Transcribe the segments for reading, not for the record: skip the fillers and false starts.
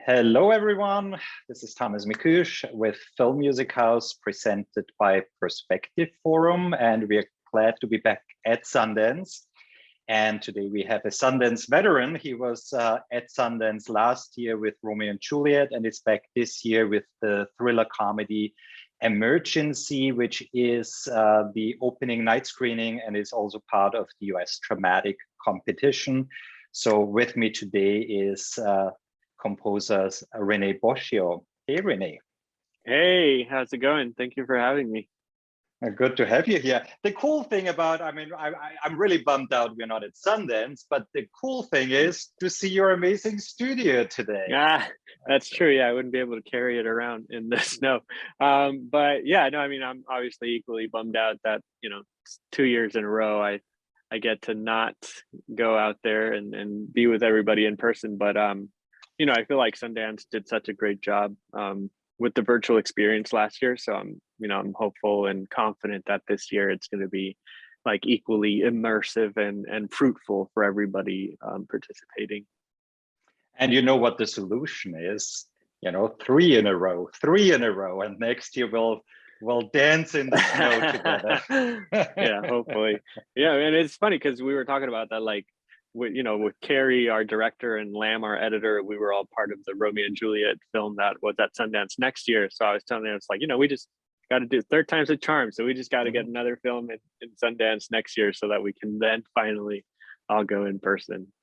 Hello, everyone. This is Thomas Mikush with Film Music House, presented by Perspective Forum, and we are glad to be back at Sundance. And today we have a Sundance veteran. He was at Sundance last year with Romeo and Juliet, and is back this year with the thriller comedy Emergency, which is the opening night screening and is also part of the US dramatic competition. So with me today is composer René Boscio. Hey, René. Hey, how's it going? Thank you for having me. Good to have you here. The cool thing about, I'm really bummed out we're not at Sundance, but the cool thing is to see your amazing studio today. Yeah, that's true. Yeah, I wouldn't be able to carry it around in the snow. But yeah, no, I'm obviously equally bummed out that, 2 years in a row, I get to not go out there and be with everybody in person. But, I feel like Sundance did such a great job with the virtual experience last year. So I'm hopeful and confident that this year it's going to be like equally immersive and fruitful for everybody participating. And you know what the solution is? 3 in a row, and next year we'll dance in the snow together. Yeah, hopefully. Yeah, and it's funny because we were talking about that, like with Carey, our director, and Lamb, our editor, we were all part of the Romeo and Juliet film that was at Sundance next year. So I was telling them, it's like, we just got to do third time's a charm. So we just got to get another film in Sundance next year so that we can then finally all go in person.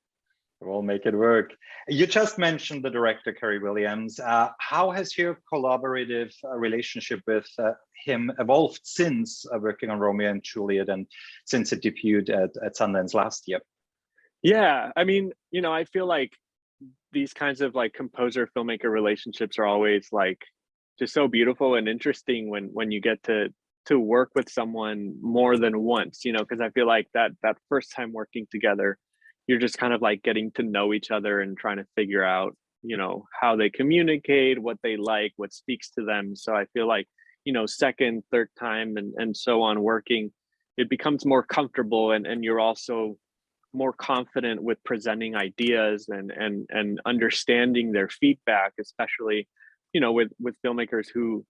We'll make it work. You just mentioned the director, Carey Williams. How has your collaborative relationship with him evolved since working on Romeo and Juliet and since it debuted at Sundance last year? Yeah, I feel like these kinds of like composer filmmaker relationships are always like just so beautiful and interesting when you get to work with someone more than once, because I feel like that first time working together, you're just kind of like getting to know each other and trying to figure out, how they communicate, what they like, what speaks to them. So I feel like, second, third time and so on working, it becomes more comfortable and you're also more confident with presenting ideas and understanding their feedback, especially, with filmmakers who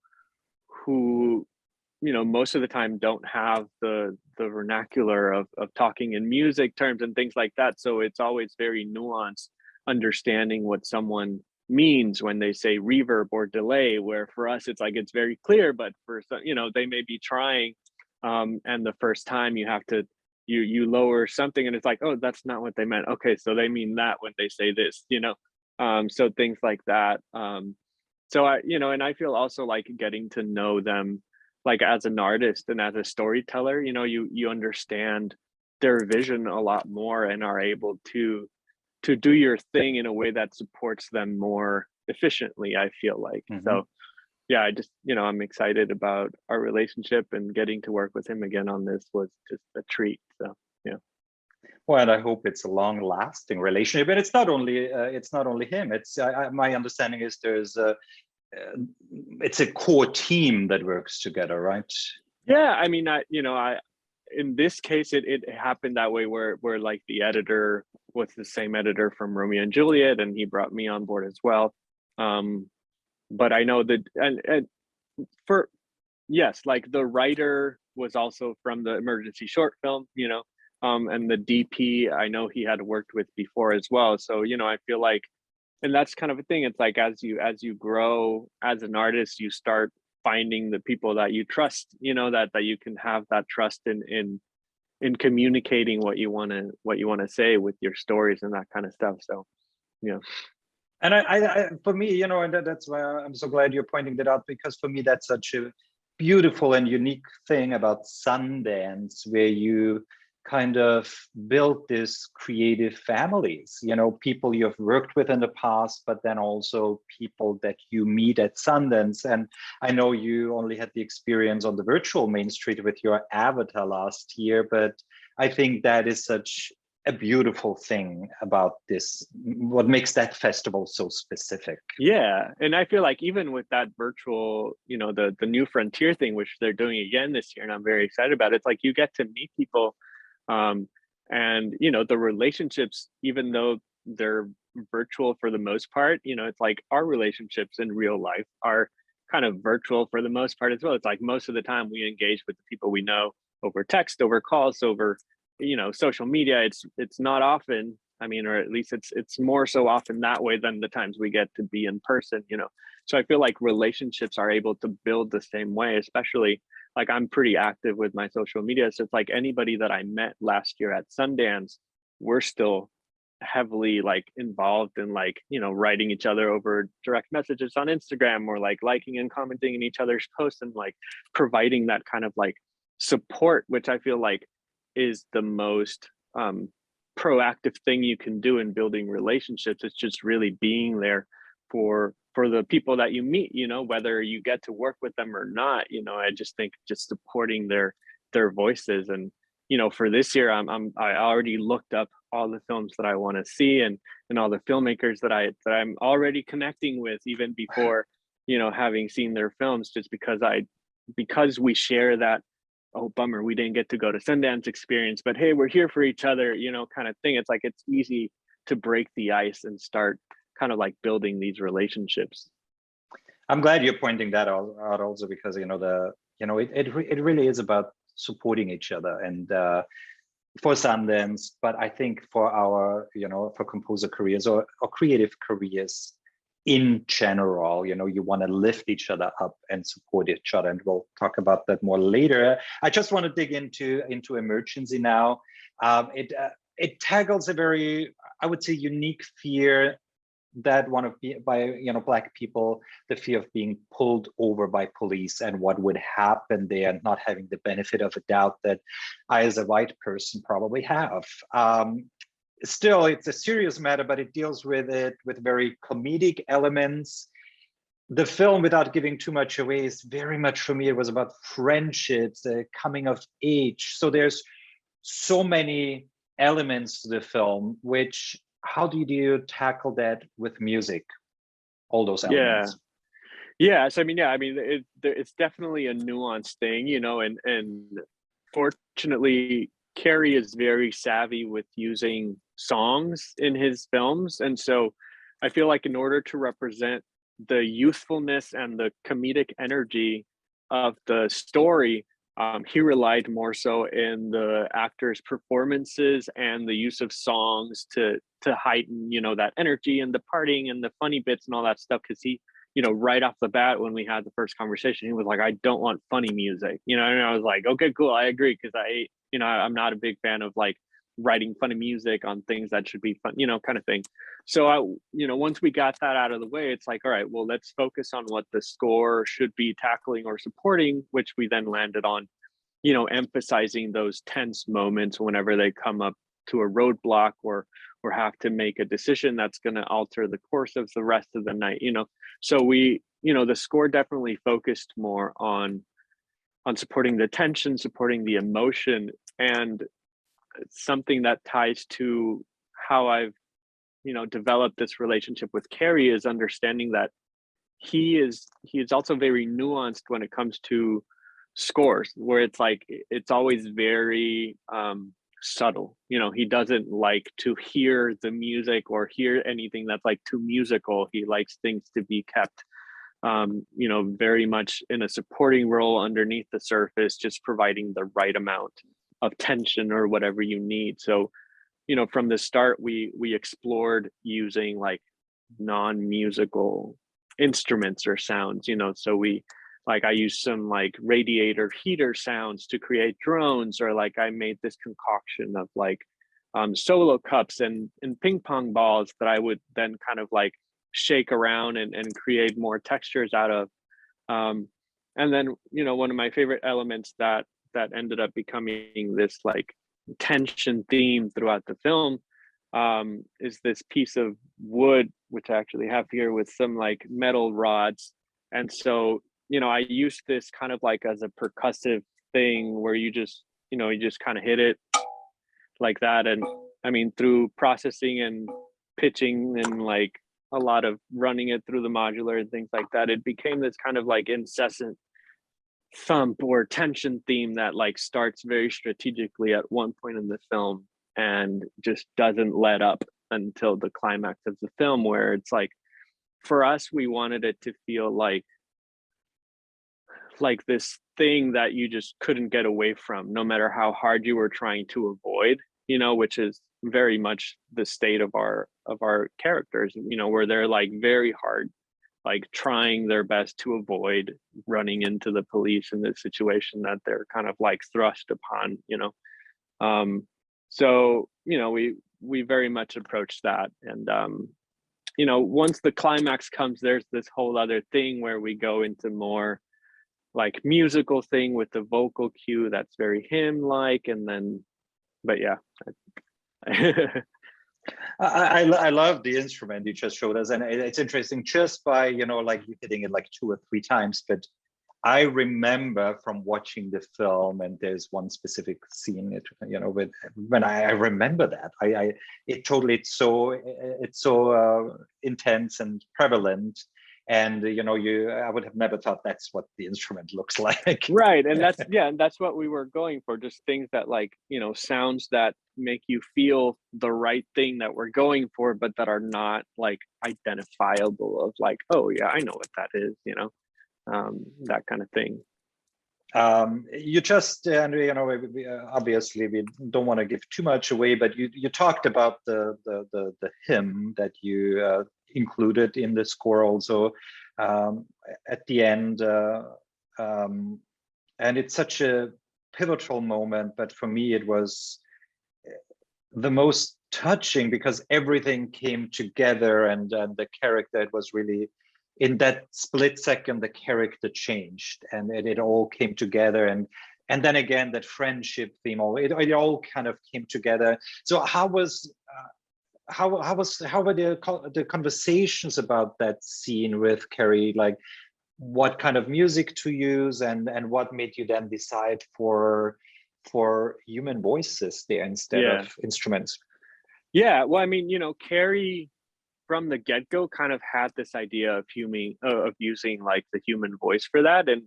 most of the time don't have the vernacular of talking in music terms and things like that. So it's always very nuanced understanding what someone means when they say reverb or delay, where for us it's like it's very clear, but for some, they may be trying and the first time you have to you lower something and it's like, oh, that's not what they meant. Okay, so they mean that when they say this, so things like that. So and I feel also like getting to know them like as an artist and as a storyteller, you understand their vision a lot more and are able to do your thing in a way that supports them more efficiently, I feel like. So yeah, I just, I'm excited about our relationship, and getting to work with him again on this was just a treat. So, yeah. Well, and I hope it's a long-lasting relationship. And it's not only him. It's my understanding is it's a core team that works together, right? Yeah, I in this case it happened that way where like the editor was the same editor from Romeo and Juliet, and he brought me on board as well. But I know that and for yes, like the writer was also from the Emergency short film, and the DP I know he had worked with before as well. So I feel like, and that's kind of a thing. It's like as you grow as an artist, you start finding the people that you trust, that you can have that trust in communicating what you want to say with your stories and that kind of stuff. So yeah. And I for me, and that's why I'm so glad you're pointing that out, because for me, that's such a beautiful and unique thing about Sundance, where you kind of build this creative families, people you've worked with in the past, but then also people that you meet at Sundance. And I know you only had the experience on the virtual Main Street with your avatar last year, but I think that is such a beautiful thing about this, what makes that festival so specific. Yeah, and I feel like even with that virtual, the New Frontier thing, which they're doing again this year, and I'm very excited about it, it's like you get to meet people and the relationships, even though they're virtual for the most part. It's like our relationships in real life are kind of virtual for the most part as well. It's like most of the time we engage with the people we know over text, over calls, over social media. It's not often, or at least it's more so often that way than the times we get to be in person. So I feel like relationships are able to build the same way, especially like I'm pretty active with my social media. So it's like anybody that I met last year at Sundance, we're still heavily like involved in like writing each other over direct messages on Instagram, or like liking and commenting in each other's posts, and like providing that kind of like support, which I feel like is the most proactive thing you can do in building relationships. It's just really being there for the people that you meet, whether you get to work with them or not. I just think just supporting their voices. And for this year, I already looked up all the films that I want to see, and all the filmmakers that I'm already connecting with even before having seen their films, just because we share that, oh bummer we didn't get to go to Sundance experience, but hey, we're here for each other, kind of thing. It's like it's easy to break the ice and start kind of like building these relationships. I'm glad you're pointing that out also, because it really is about supporting each other, and for Sundance, but I think for our for composer careers or creative careers in general, you want to lift each other up and support each other, and we'll talk about that more later. I just want to dig into emergency now. It tackles a very, I would say, unique fear that Black people, the fear of being pulled over by police and what would happen there, and not having the benefit of a doubt that I, as a white person, probably have. Still, it's a serious matter, but it deals with it with very comedic elements. The film, without giving too much away, is very much, for me, it was about friendships, coming of age. So there's so many elements to the film, which, how do you tackle that with music? All those elements. Yeah. So it's definitely a nuanced thing, and fortunately, Carey is very savvy with using songs in his films, and so I feel like in order to represent the youthfulness and the comedic energy of the story, he relied more so in the actors' performances and the use of songs to heighten, that energy and the partying and the funny bits and all that stuff. Because he, right off the bat, when we had the first conversation, he was like, "I don't want funny music," and I was like, "Okay, cool, I agree," because I'm not a big fan of like writing funny music on things that should be fun, kind of thing. So once we got that out of the way, it's like, all right, well, let's focus on what the score should be tackling or supporting, which we then landed on, emphasizing those tense moments whenever they come up to a roadblock or have to make a decision that's going to alter the course of the rest of the night. So we, the score definitely focused more on supporting the tension, supporting the emotion, and something that ties to how I've developed this relationship with Carey is understanding that he is also very nuanced when it comes to scores, where it's like it's always very subtle. He doesn't like to hear the music or hear anything that's like too musical. He likes things to be kept very much in a supporting role underneath the surface, just providing the right amount of tension or whatever you need. So from the start, we explored using like non-musical instruments or sounds, so I used some like radiator heater sounds to create drones, or like I made this concoction of like solo cups and ping pong balls that I would then kind of like shake around and create more textures out of. And then, one of my favorite elements that ended up becoming this like tension theme throughout the film is this piece of wood, which I actually have here, with some like metal rods. And so, I used this kind of like as a percussive thing where you just kind of hit it like that. And through processing and pitching and like a lot of running it through the modular and things like that, it became this kind of like incessant thump or tension theme that like starts very strategically at one point in the film and just doesn't let up until the climax of the film, where it's like, for us, we wanted it to feel like this thing that you just couldn't get away from, no matter how hard you were trying to avoid, you know, which is very much the state of our characters, you know, where they're like very hard, like trying their best to avoid running into the police in this situation that they're kind of like thrust upon, you know. So, you know, we very much approach that. And you know, once the climax comes, there's this whole other thing where we go into more like musical thing with the vocal cue that's very hymn like, and then, but yeah. I love the instrument you just showed us, and it's interesting just by, you know, like you hitting it like 2 or 3 times. But I remember from watching the film, and there's one specific scene, you know, when I remember that, it's so intense and prevalent, and you know, I would have never thought that's what the instrument looks like. Right, and that's what we were going for, just things that, like, you know, sounds that make you feel the right thing that we're going for, but that are not like identifiable of like, oh yeah, I know what that is, you know. That kind of thing. You just, and you know, obviously we don't want to give too much away, but you talked about the hymn that you included in the score also at the end, and it's such a pivotal moment. But for me, it was the most touching because everything came together, and the character, it was really, in that split second, the character changed, and it all came together, and then again that friendship theme, it all kind of came together. So how were the conversations about that scene with Carey? Like, what kind of music to use, and what made you then decide for human voices there instead of instruments? Yeah, well, I mean, you know, Carey from the get-go kind of had this idea of using like the human voice for that. And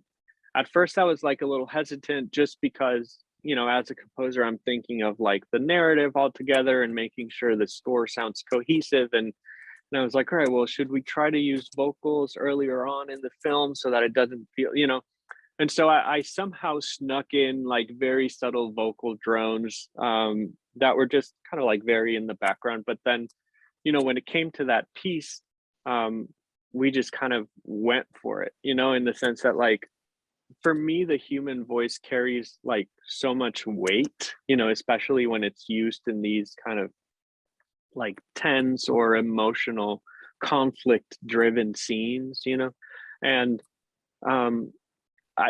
at first I was like a little hesitant, just because, you know, as a composer, I'm thinking of like the narrative altogether and making sure the score sounds cohesive. And I was like, all right, well, should we try to use vocals earlier on in the film so that it doesn't feel, you know? And so I somehow snuck in like very subtle vocal drones that were just kind of like very in the background. But then, you know, when it came to that piece, we just kind of went for it, you know, in the sense that, like, for me, the human voice carries like so much weight, you know, especially when it's used in these kind of like tense or emotional conflict driven scenes, you know. And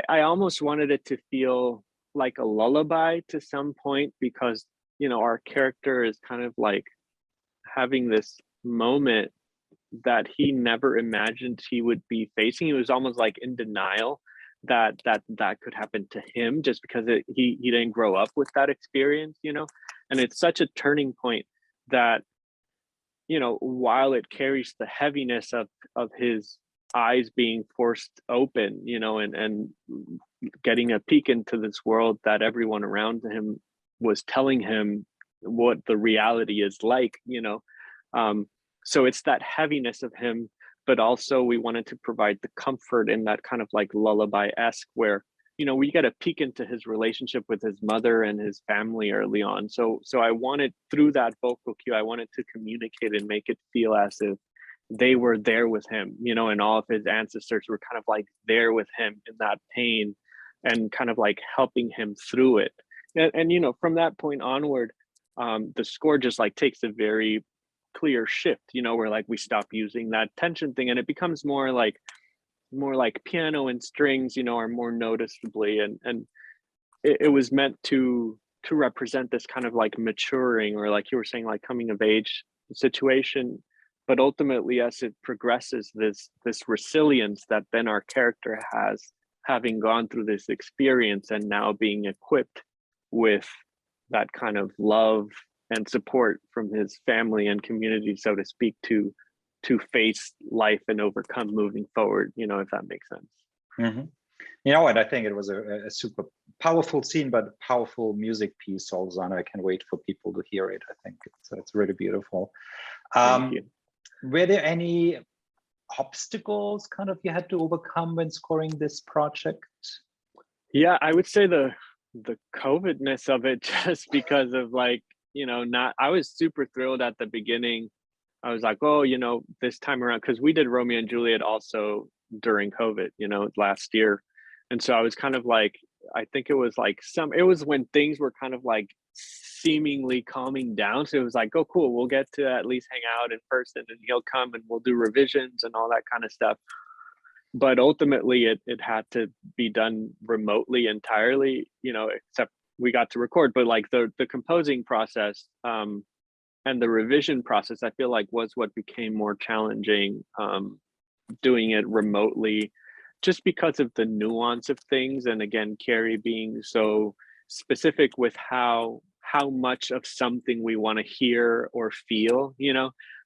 I almost wanted it to feel like a lullaby to some point, because, you know, our character is kind of like having this moment that he never imagined he would be facing. He was almost like in denial that could happen to him, just because he didn't grow up with that experience, you know. And it's such a turning point that, you know, while it carries the heaviness of his eyes being forced open, you know, and getting a peek into this world that everyone around him was telling him what the reality is like, you know. So it's that heaviness of him, but also we wanted to provide the comfort in that kind of like lullaby-esque, where, you know, we get a peek into his relationship with his mother and his family early on. So I wanted, through that vocal cue, I wanted to communicate and make it feel as if they were there with him, you know, and all of his ancestors were kind of like there with him in that pain and kind of like helping him through it. And you know, from that point onward, the score just like takes a very clear shift, you know, where like we stop using that tension thing and it becomes more like piano and strings, you know, are more noticeably, and it was meant to represent this kind of like maturing, or like you were saying, like coming of age situation. But ultimately, as it progresses, this resilience that then our character has, having gone through this experience and now being equipped with that kind of love and support from his family and community, so to speak, to face life and overcome moving forward, you know, if that makes sense. Mm-hmm. You know, and I think it was a super powerful scene, but powerful music piece also, and I can wait for people to hear it. I think it's really beautiful. Thank you. Were there any obstacles kind of you had to overcome when scoring this project? Yeah, I would say the COVID-ness of it, just because of like, I was super thrilled at the beginning. I was like, oh, this time around, because we did Romeo and Juliet also during COVID, last year. And so I was kind of like, I think it was when things were kind of like seemingly calming down. So it was like, oh, cool, we'll get to at least hang out in person, and he'll come and we'll do revisions and all that kind of stuff. But ultimately it had to be done remotely entirely, except we got to record. But like the composing process and the revision process, I feel like was what became more challenging, doing it remotely, just because of the nuance of things. And again, Carey being so specific with how much of something we want to hear or feel,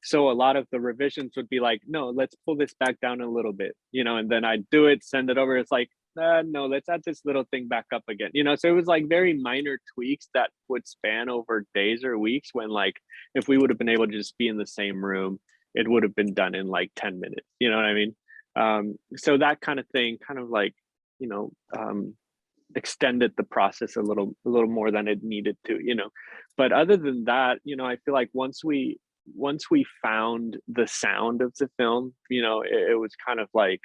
so a lot of the revisions would be like, no, let's pull this back down a little bit, and then I'd do it, send it over, it's like, no, let's add this little thing back up again, so it was like very minor tweaks that would span over days or weeks, when like if we would have been able to just be in the same room, it would have been done in like 10 minutes, you know what I mean? So that kind of thing kind of like, extended the process a little more than it needed to, but other than that, I feel like once we found the sound of the film, it was kind of like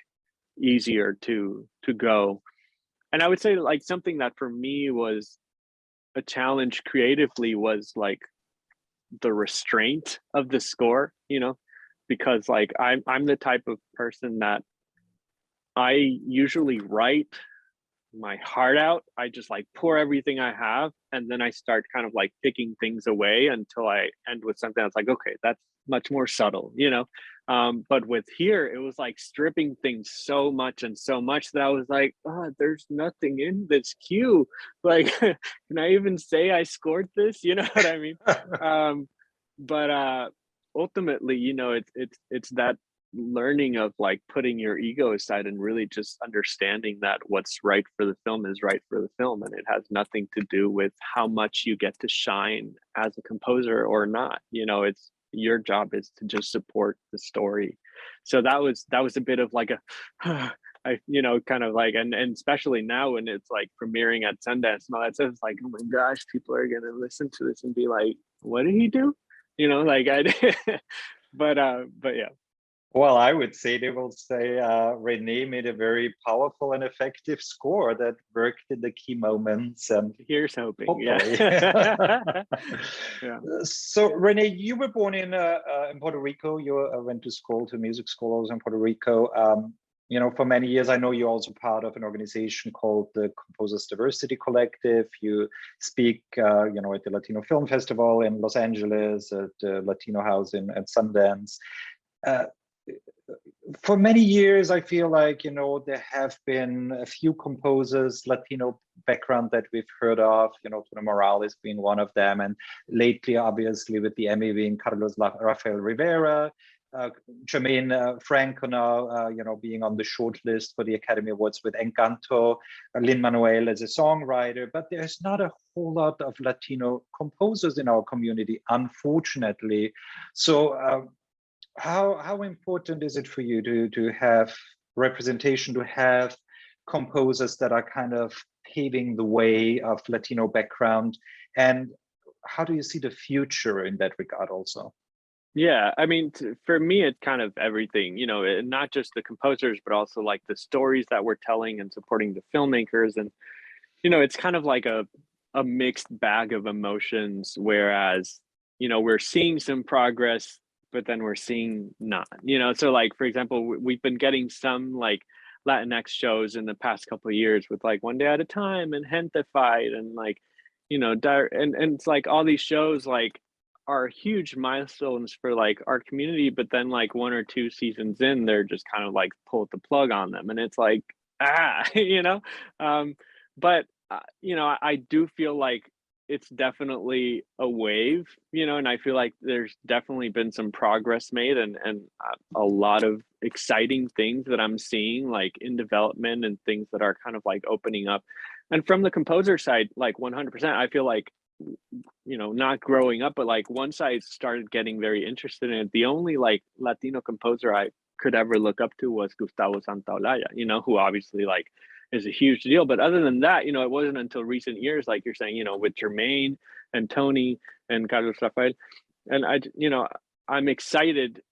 easier to go. And I would say like something that for me was a challenge creatively was like the restraint of the score, because like I'm the type of person that I usually write my heart out. I just like pour everything I have, and then I start kind of like picking things away until I end with something that's like, okay, that's much more subtle, but with here it was like stripping things so much that I was like, oh, there's nothing in this cue, like can I even say I scored this, you know what I mean? But ultimately, it's that learning of like putting your ego aside and really just understanding that what's right for the film is right for the film, and it has nothing to do with how much you get to shine as a composer or not. It's your job is to just support the story. So that was a bit of like a I kind of like, and especially now when it's like premiering at Sundance and all that stuff, it's like, oh my gosh, people are gonna listen to this and be like, what did he do, like I did. But yeah. Well, I would say they will say René made a very powerful and effective score that worked in the key moments. And here's hoping. hopefully. Yeah. Yeah. So, René, you were born in Puerto Rico. You went to school, to music school also in Puerto Rico. For many years, I know you're also part of an organization called the Composers Diversity Collective. You speak, at the Latino Film Festival in Los Angeles, at the Latino House at Sundance. For many years, I feel like, there have been a few composers, Latino background that we've heard of, Tony Morales being one of them. And lately, obviously, with the Emmy being Carlos Rafael Rivera, Jermaine Franco now, being on the short list for the Academy Awards with Encanto, Lin-Manuel as a songwriter, but there's not a whole lot of Latino composers in our community, unfortunately. So how important is it for you to have representation, to have composers that are kind of paving the way of Latino background? And how do you see the future in that regard also? Yeah, I mean, for me, it's kind of everything, not just the composers, but also like the stories that we're telling and supporting the filmmakers. And, it's kind of like a mixed bag of emotions, whereas, we're seeing some progress, but then we're seeing not, so like, for example, we've been getting some like Latinx shows in the past couple of years with like One Day at a Time and Gentefied and like, and it's like all these shows like are huge milestones for like our community, but then like 1 or 2 seasons in, they're just kind of like pulled the plug on them, and it's like, but I do feel like it's definitely a wave, you know, and I feel like there's definitely been some progress made, and a lot of exciting things that I'm seeing like in development, and things that are kind of like opening up. And from the composer side, like 100%, I feel like, you know, not growing up, but like once I started getting very interested in it, the only like Latino composer I could ever look up to was Gustavo Santaolalla, you know, who obviously like is a huge deal. But other than that, you know, it wasn't until recent years, like you're saying, you know, with Jermaine and Tony and Carlos Rafael. And you know, I'm excited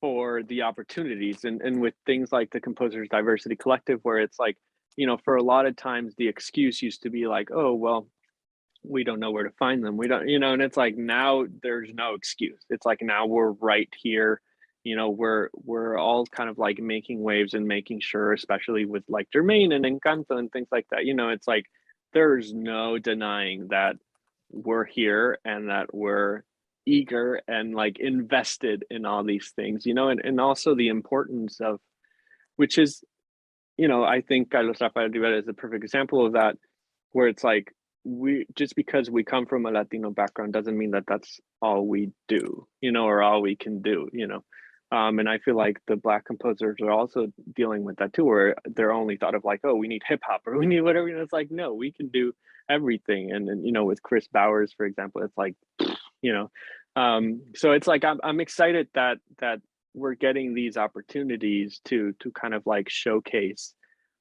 for the opportunities, and with things like the Composers Diversity Collective, where it's like, you know, for a lot of times the excuse used to be like, oh, well, we don't know where to find them. We don't, you know, and it's like now there's no excuse. It's like now we're right here. You know, we're all kind of like making waves and making sure, especially with like Jermaine and Encanto and things like that, you know, it's like there's no denying that we're here and that we're eager and like invested in all these things, you know, and also the importance of, which is, you know, I think Carlos Rafael Rivera is a perfect example of that, where it's like, we just because we come from a Latino background doesn't mean that that's all we do, you know, or all we can do, you know. And I feel like the Black composers are also dealing with that too, where they're only thought of like, oh, we need hip hop or we need whatever. You know, it's like, no, we can do everything. And you know, with Chris Bowers, for example, it's like, you know, so it's like I'm excited that we're getting these opportunities to kind of like showcase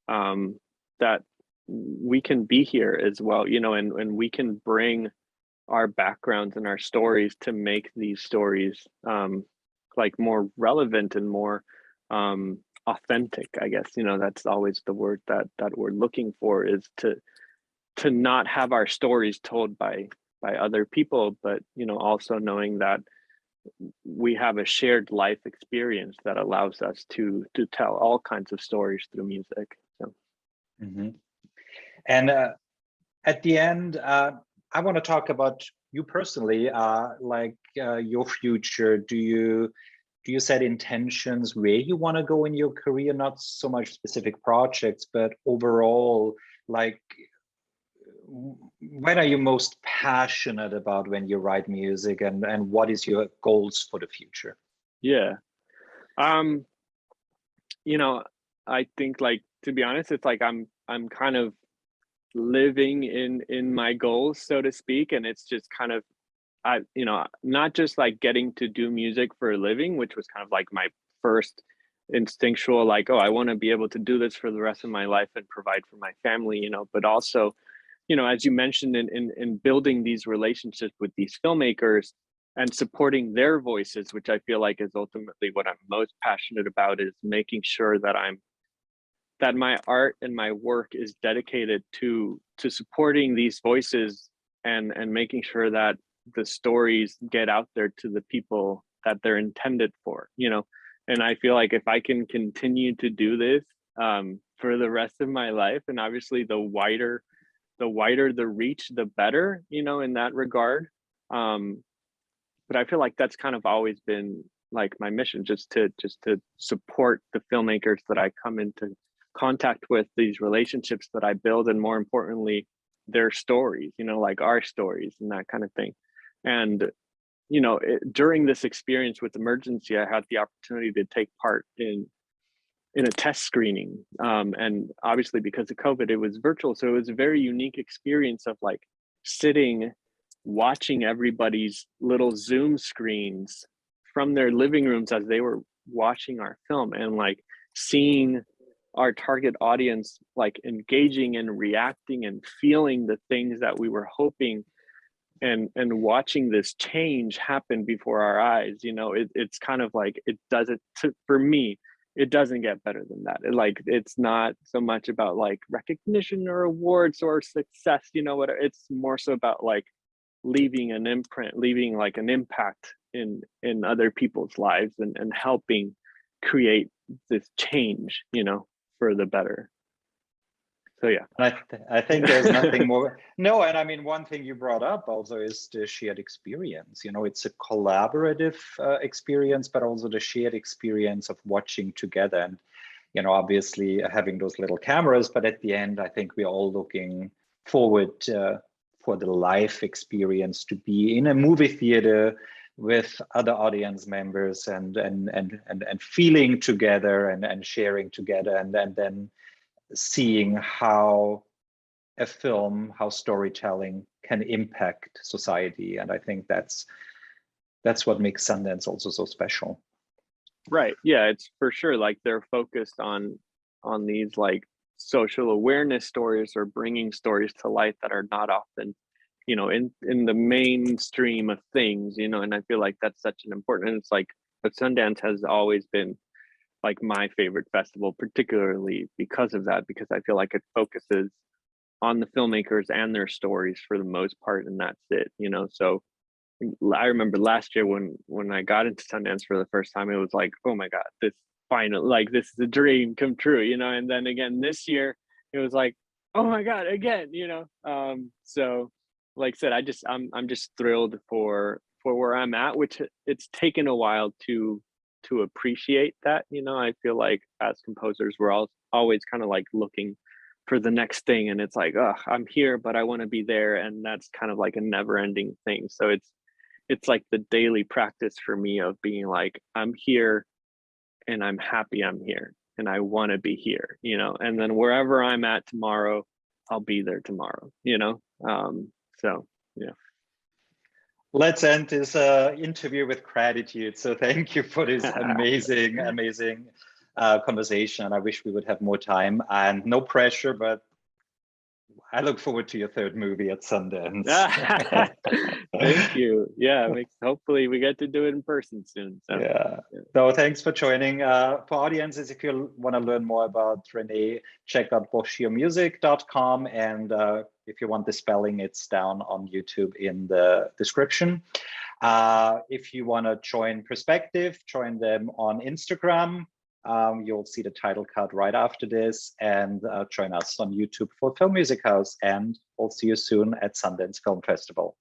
that we can be here as well, you know, and we can bring our backgrounds and our stories to make these stories like more relevant and more authentic, I guess. You know, that's always the word that we're looking for, is to not have our stories told by other people, but you know, also knowing that we have a shared life experience that allows us to tell all kinds of stories through music. So. Mm-hmm. And at the end, I want to talk about you personally, like your future. Do you set intentions where you want to go in your career? Not so much specific projects, but overall, like, when are you most passionate about when you write music, and what is your goals for the future? Yeah. You know, I think, like, to be honest, it's like I'm kind of living in my goals, so to speak, and it's just kind of, you know, not just like getting to do music for a living, which was kind of like my first instinctual, like, oh, I want to be able to do this for the rest of my life and provide for my family, you know, but also, you know, as you mentioned, in building these relationships with these filmmakers and supporting their voices, which I feel like is ultimately what I'm most passionate about, is making sure that my art and my work is dedicated to supporting these voices and making sure that the stories get out there to the people that they're intended for, you know. And I feel like if I can continue to do this for the rest of my life, and obviously the wider the reach, the better, you know, in that regard. But I feel like that's kind of always been like my mission, just to support the filmmakers that I come into contact with, these relationships that I build, and more importantly, their stories, you know, like our stories and that kind of thing. And, you know, during this experience with Emergency, I had the opportunity to take part in a test screening. And obviously because of COVID, it was virtual. So it was a very unique experience of like sitting, watching everybody's little Zoom screens from their living rooms as they were watching our film, and like seeing our target audience like engaging and reacting and feeling the things that we were hoping, and watching this change happen before our eyes. You know, it's kind of like, it doesn't, for me, it doesn't get better than that. It's not so much about like recognition or awards or success, you know what, it's more so about like leaving an imprint, leaving like an impact in other people's lives, and helping create this change, you know, for the better. So yeah, I think there's nothing more. No, and I mean, one thing you brought up also is the shared experience. You know, it's a collaborative experience, but also the shared experience of watching together. And, you know, obviously having those little cameras, but at the end, I think we're all looking forward for the live experience to be in a movie theater with other audience members and feeling together and sharing together, and then seeing how a film, how storytelling can impact society. And I think that's what makes Sundance also so special. Right. Yeah, it's for sure like they're focused on these like social awareness stories, or bringing stories to light that are not often, you know, in the mainstream of things, you know. And I feel like that's such an important, and it's like, but Sundance has always been like my favorite festival, particularly because of that, because I feel like it focuses on the filmmakers and their stories for the most part, and that's it, you know. So I remember last year when I got into Sundance for the first time, it was like, oh my God, this this is a dream come true, you know. And then again this year, it was like, oh my God, again, you know. So like I said, I'm just thrilled for where I'm at, which it's taken a while to appreciate that, you know. I feel like as composers, we're always kind of like looking for the next thing, and it's like, oh, I'm here, but I want to be there, and that's kind of like a never-ending thing. So it's like the daily practice for me of being like, I'm here and I'm happy I'm here and I want to be here, you know. And then wherever I'm at tomorrow, I'll be there tomorrow, you know. So yeah. Let's end this interview with gratitude. So thank you for this amazing conversation. And I wish we would have more time, and no pressure, but I look forward to your third movie at Sundance. Thank you. Yeah, hopefully we get to do it in person soon. So. Yeah. So thanks for joining. For audiences, if you want to learn more about René, check out bosciomusic.com. And if you want the spelling, it's down on YouTube in the description. If you want to join Perspective, join them on Instagram. You'll see the title card right after this, and join us on YouTube for Film Music House, and we'll see you soon at Sundance Film Festival.